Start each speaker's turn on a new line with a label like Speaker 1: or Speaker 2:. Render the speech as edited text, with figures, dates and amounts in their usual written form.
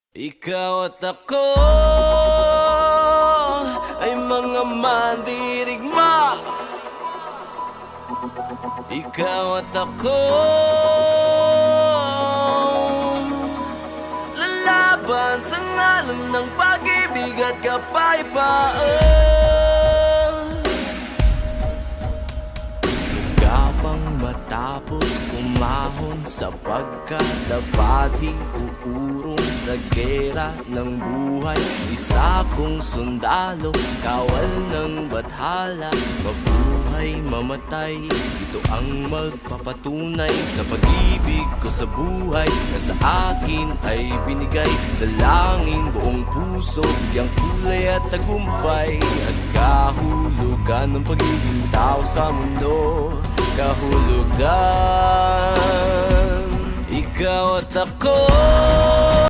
Speaker 1: Ikaw at ako ay mga mandirigma. Ikaw at ako lalaban sa ngalan ng pag-ibig at kapayapaan. Gapang matapos umahon sa pagkadabati, uurong sa gera ng buhay. Isa kong sundalo, kawal ng bathala, mabuhay mamatay, ito ang magpapatunay sa pag-ibig ko sa buhay na sa akin ay binigay. Dalangin buong puso, bigyang kulay at tagumpay, at kahulugan ng pagiging tao sa mundo. Kahulugan, ikaw at ako.